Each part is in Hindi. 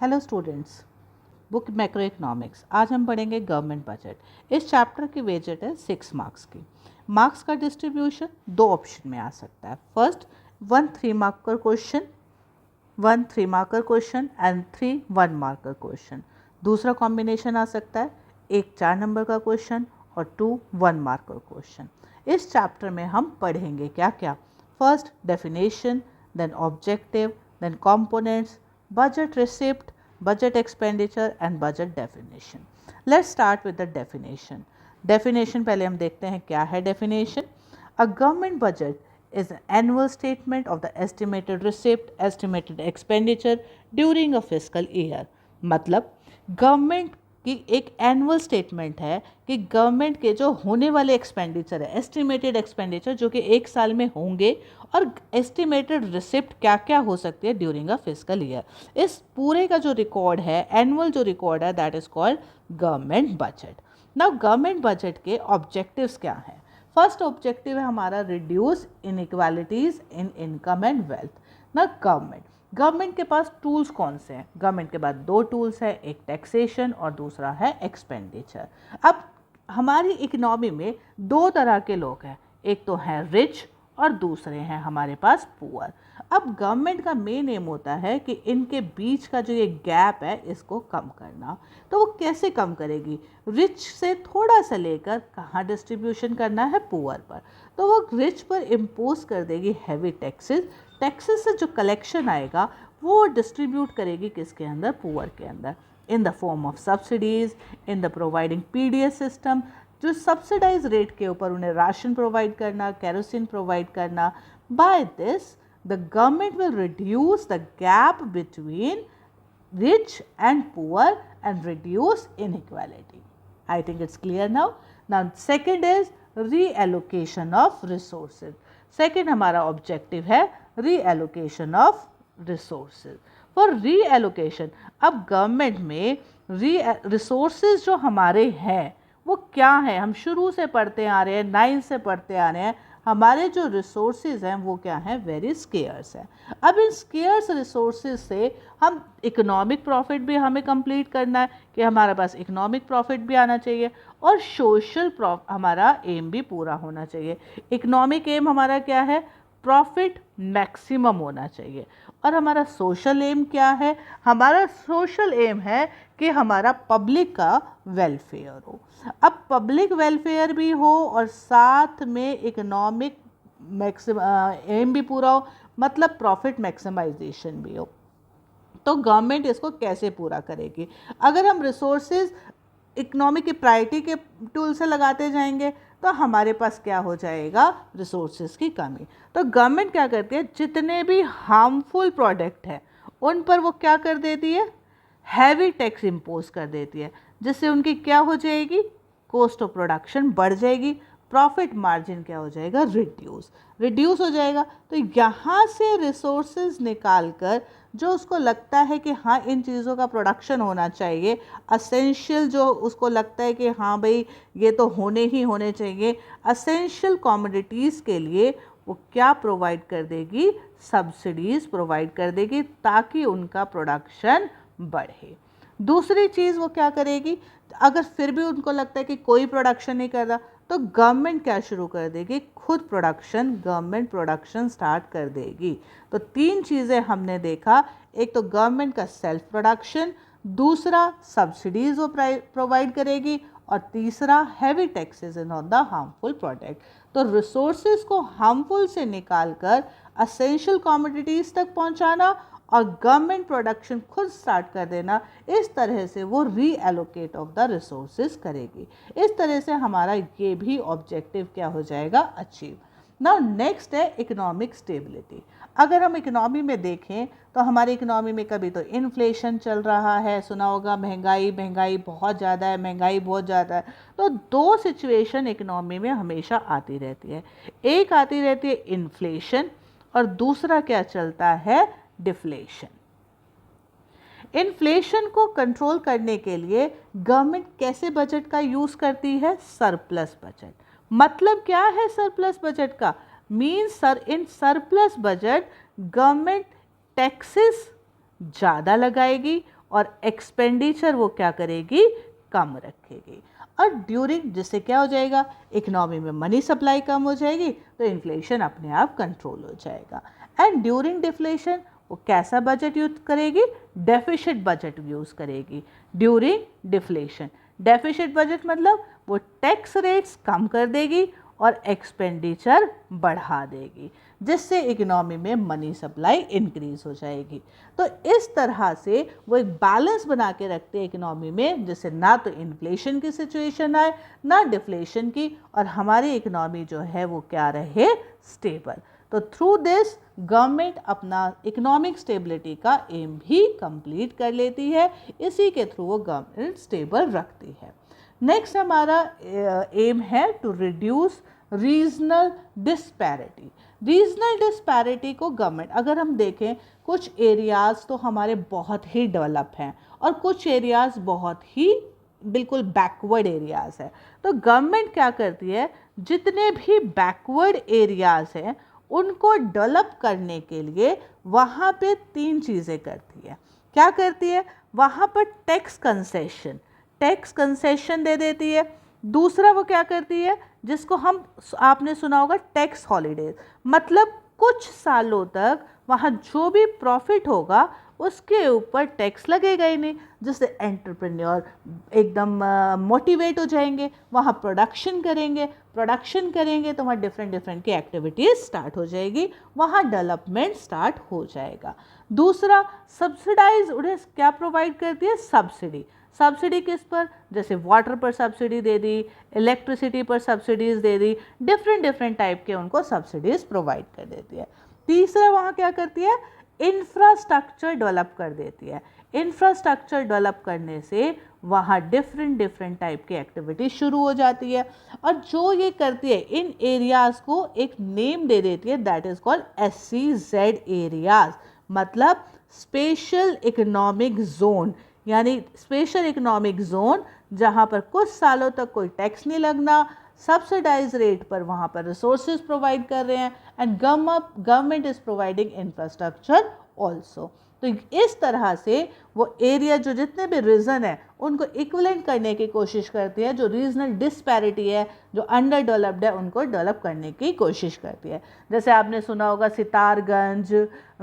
Hello students, book macro economics. आज हम पढ़ेंगे गवर्नमेंट बजट। इस चैप्टर की वेटेज है 6 मार्क्स की। मार्क्स का डिस्ट्रीब्यूशन दो ऑप्शन में आ सकता है। First 1 3 marker question, 1 3 marker question and 3 1 marker question. दूसरा कॉम्बिनेशन आ सकता है एक 4 नंबर का क्वेश्चन और 2 1 मार्कर क्वेश्चन। इस चैप्टर में हम पढ़ेंगे क्या क्या। First definition, then objective, then components, budget receipt, budget expenditure and budget definition. Let's start with the definition. Definition पहले हम देखते हैं क्या है definition. A government budget is an annual statement of the estimated receipt, estimated expenditure during a fiscal year. मतलब गवर्नमेंट की एक एनुअल स्टेटमेंट है कि गवर्नमेंट के जो होने वाले एक्सपेंडिचर है, एस्टिमेटेड एक्सपेंडिचर जो कि एक साल में होंगे, और एस्टिमेटेड रिसिप्ट क्या क्या हो सकती है ड्यूरिंग अ फिस्कल ईयर। इस पूरे का जो रिकॉर्ड है, एनुअल जो रिकॉर्ड है, that is called government budget. Now government budget के ऑब्जेक्टिव्स क्या हैं? फर्स्ट ऑब्जेक्टिव है हमारा reduce inequalities in income and wealth. ना गवर्नमेंट के पास टूल्स कौन से हैं? गवर्नमेंट के पास दो टूल्स हैं, एक टैक्सेशन और दूसरा है एक्सपेंडिचर। अब हमारी इकोनॉमी में दो तरह के लोग हैं, एक तो हैं रिच और दूसरे हैं हमारे पास पुअर। अब गवर्नमेंट का मेन एम होता है कि इनके बीच का जो ये गैप है इसको कम करना। तो वो कैसे कम करेगी? रिच से थोड़ा सा लेकर कहाँ डिस्ट्रीब्यूशन करना है? पुअर पर। तो वो रिच पर इम्पोज कर देगी हैवी टैक्सेस। टैक्सेस से जो कलेक्शन आएगा वो डिस्ट्रीब्यूट करेगी किसके अंदर? पुअर के अंदर, in the form of subsidies, in the providing PDS system, जो सब्सिडाइज रेट के ऊपर उन्हें राशन प्रोवाइड करना, केरोसिन प्रोवाइड करना। By this the government will reduce the gap between rich and poor and reduce inequality. I think it's clear now. Now second is reallocation of resources. Second हमारा objective है reallocation of resources. For reallocation, अब गवर्नमेंट में resources जो हमारे हैं वो क्या है? हम शुरू से पढ़ते आ रहे हैं, 9 से पढ़ते आ रहे हैं। हमारे जो रिसोर्सेज हैं वो क्या हैं? वेरी स्केयर्स हैं। अब इन स्केयर्स रिसोर्सेज से हम इकोनॉमिक प्रॉफिट भी हमें कंप्लीट करना है कि हमारे पास इकोनॉमिक प्रॉफिट भी आना चाहिए और सोशल हमारा एम भी पूरा होना चाहिए। इकोनॉमिक एम हमारा क्या है? प्रॉफिट मैक्सिमम होना चाहिए। और हमारा सोशल एम क्या है? हमारा सोशल एम है कि हमारा पब्लिक का वेलफेयर हो। अब पब्लिक वेलफेयर भी हो और साथ में इकोनॉमिक एम भी पूरा हो, मतलब प्रॉफिट मैक्सिमाइजेशन भी हो। तो गवर्नमेंट इसको कैसे पूरा करेगी? अगर हम रिसोर्सेज इकोनॉमिक की प्रायोरिटी के टूल से लगाते जाएंगे तो हमारे पास क्या हो जाएगा? रिसोर्सेज की कमी। तो गवर्नमेंट क्या करती है? जितने भी हार्मफुल प्रोडक्ट हैं उन पर वो क्या कर देती है? हैवी टैक्स इम्पोज कर देती है, जिससे उनकी क्या हो जाएगी? कॉस्ट ऑफ प्रोडक्शन बढ़ जाएगी, प्रॉफिट मार्जिन क्या हो जाएगा? रिड्यूस हो जाएगा। तो यहाँ से रिसोर्सेज निकाल कर जो उसको लगता है कि हाँ इन चीज़ों का प्रोडक्शन होना चाहिए, असेंशियल जो उसको लगता है कि हाँ भाई ये तो होने ही होने चाहिए, असेंशियल कमोडिटीज़ के लिए वो क्या प्रोवाइड कर देगी? सब्सिडीज़ प्रोवाइड कर देगी ताकि उनका प्रोडक्शन बढ़े। दूसरी चीज़ वो क्या करेगी? अगर फिर भी उनको लगता है कि कोई प्रोडक्शन नहीं कर रहा तो गवर्नमेंट क्या शुरू कर देगी? खुद प्रोडक्शन, गवर्नमेंट प्रोडक्शन स्टार्ट कर देगी। तो 3 चीज़ें हमने देखा, एक तो गवर्नमेंट का सेल्फ प्रोडक्शन, दूसरा सब्सिडीज वो प्रोवाइड करेगी, और तीसरा heavy taxes on the harmful product. तो रिसोर्सेज को हार्मफुल से निकाल कर असेंशियल कमोडिटीज़ तक पहुंचाना और गवर्नमेंट प्रोडक्शन खुद स्टार्ट कर देना, इस तरह से वो रीएलोकेट ऑफ द रिसोर्सेज करेगी। इस तरह से हमारा ये भी ऑब्जेक्टिव क्या हो जाएगा? अचीव। नाउ नेक्स्ट है इकोनॉमिक स्टेबिलिटी। अगर हम इकोनॉमी में देखें तो हमारी इकोनॉमी में कभी तो इन्फ्लेशन चल रहा है, सुना होगा महंगाई बहुत ज़्यादा है, महंगाई बहुत ज़्यादा है। तो दो सिचुएशन इकोनॉमी में हमेशा आती रहती है, एक आती रहती है इन्फ्लेशन और दूसरा क्या चलता है? डिफ्लेशन। इन्फ्लेशन को कंट्रोल करने के लिए गवर्नमेंट कैसे बजट का यूज करती है? Surplus budget. मतलब क्या है सरप्लस बजट का? Means in surplus budget government taxes ज़्यादा लगाएगी और एक्सपेंडिचर वो क्या करेगी, कम रखेगी। और ड्यूरिंग, जिससे क्या हो जाएगा, इकोनॉमी में मनी सप्लाई कम हो जाएगी तो इन्फ्लेशन अपने आप कंट्रोल हो जाएगा। एंड ड्यूरिंग डिफ्लेशन वो कैसा बजट यूज करेगी, डेफिसिट बजट यूज करेगी ड्यूरिंग डिफ्लेशन। डेफिसिट बजट मतलब वो टैक्स रेट्स कम कर देगी और एक्सपेंडिचर बढ़ा देगी, जिससे इकोनॉमी में मनी सप्लाई इंक्रीज हो जाएगी। तो इस तरह से वो एक बैलेंस बना के रखते हैं इकोनॉमी में, जिससे ना तो इन्फ्लेशन की सिचुएशन आए ना डिफ्लेशन की, और हमारी इकोनॉमी जो है वो क्या रहे, स्टेबल। तो थ्रू दिस गवर्नमेंट अपना इकोनॉमिक स्टेबिलिटी का एम भी कंप्लीट कर लेती है, इसी के थ्रू वो गवर्नमेंट स्टेबल रखती है। नेक्स्ट हमारा एम है to reduce regional disparity. Regional disparity को गवर्नमेंट, अगर हम देखें कुछ एरियाज़ तो हमारे बहुत ही डेवलप हैं और कुछ एरियाज़ बहुत ही बिल्कुल बैकवर्ड एरियाज़ है, तो गवर्नमेंट क्या करती है, जितने भी बैकवर्ड एरियाज़ हैं उनको डेवलप करने के लिए वहाँ पे 3 चीज़ें करती है। क्या करती है, वहाँ पर टैक्स कंसेशन दे देती है। दूसरा वो क्या करती है, जिसको हम, आपने सुना होगा टैक्स हॉलीडेज, मतलब कुछ सालों तक वहाँ जो भी प्रॉफिट होगा उसके ऊपर टैक्स लगेगा ही नहीं, जिससे एंटरप्रेन्योर एकदम मोटिवेट हो जाएंगे, वहाँ प्रोडक्शन करेंगे तो वहाँ डिफरेंट की एक्टिविटीज़ स्टार्ट हो जाएगी, वहाँ डेवलपमेंट स्टार्ट हो जाएगा। दूसरा, सब्सिडाइज, उन्हें क्या प्रोवाइड करती है, सब्सिडी किस पर, जैसे वाटर पर सब्सिडी दे दी, इलेक्ट्रिसिटी पर सब्सिडीज दे दी, डिफरेंट टाइप के उनको सब्सिडीज प्रोवाइड कर देती है। तीसरा वहाँ क्या करती है, इंफ्रास्ट्रक्चर डेवलप कर देती है। इंफ्रास्ट्रक्चर डेवलप करने से वहाँ डिफरेंट टाइप की एक्टिविटी शुरू हो जाती है, और जो ये करती है इन एरियाज़ को एक नेम दे देती है, that is called SEZ areas, मतलब स्पेशल इकोनॉमिक जोन, यानी स्पेशल इकोनॉमिक जोन जहाँ पर कुछ सालों तक कोई टैक्स नहीं लगना, सब्सिडाइज रेट पर वहाँ पर रिसोर्सेज प्रोवाइड कर रहे हैं, and government is providing infrastructure also. तो इस तरह से वो एरिया जो जितने भी रीजन है उनको इक्वलेंट करने की कोशिश करती है, जो रीजनल डिस्पैरिटी है, जो अंडर डेवलप्ड है, उनको डेवलप करने की कोशिश करती है। जैसे आपने सुना होगा सितारगंज,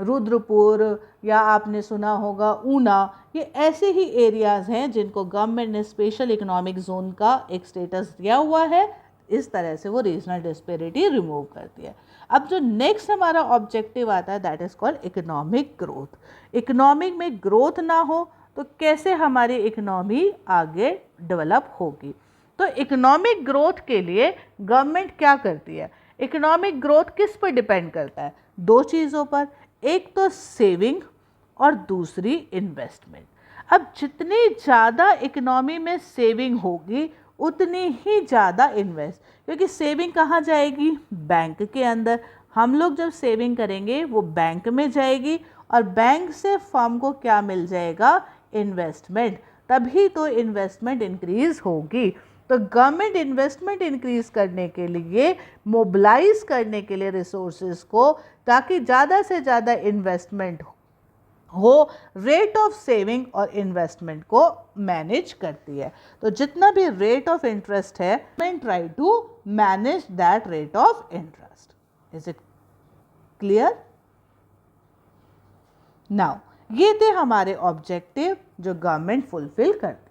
रुद्रपुर, या आपने सुना होगा ऊना, ये ऐसे ही एरियाज़ हैं जिनको गवर्नमेंट ने स्पेशल इकोनॉमिक जोन का एक स्टेटस दिया हुआ है। इस तरह से वो रीजनल डिस्पैरिटी रिमूव करती है। अब जो नेक्स्ट हमारा ऑब्जेक्टिव आता है, that is called economic growth. Economic में ग्रोथ ना हो तो कैसे हमारी इकोनॉमी आगे डेवलप होगी। तो इकोनॉमिक ग्रोथ के लिए गवर्नमेंट क्या करती है, इकोनॉमिक ग्रोथ किस पर डिपेंड करता है, 2 चीज़ों पर, एक तो सेविंग और दूसरी इन्वेस्टमेंट। अब जितनी ज़्यादा इकोनॉमी में सेविंग होगी उतनी ही ज़्यादा इन्वेस्ट, क्योंकि सेविंग कहाँ जाएगी, बैंक के अंदर। हम लोग जब सेविंग करेंगे वो बैंक में जाएगी, और बैंक से फर्म को क्या मिल जाएगा, इन्वेस्टमेंट, तभी तो इन्वेस्टमेंट इंक्रीज होगी। तो गवर्नमेंट इन्वेस्टमेंट इंक्रीज करने के लिए, मोबिलाइज करने के लिए रिसोर्सेज को, ताकि ज़्यादा से ज़्यादा इन्वेस्टमेंट हो, रेट ऑफ सेविंग और इन्वेस्टमेंट को मैनेज करती है। तो जितना भी रेट ऑफ इंटरेस्ट है, government try to manage that rate of interest. Is it clear? Now ये थे हमारे ऑब्जेक्टिव जो गवर्नमेंट फुलफिल करती है।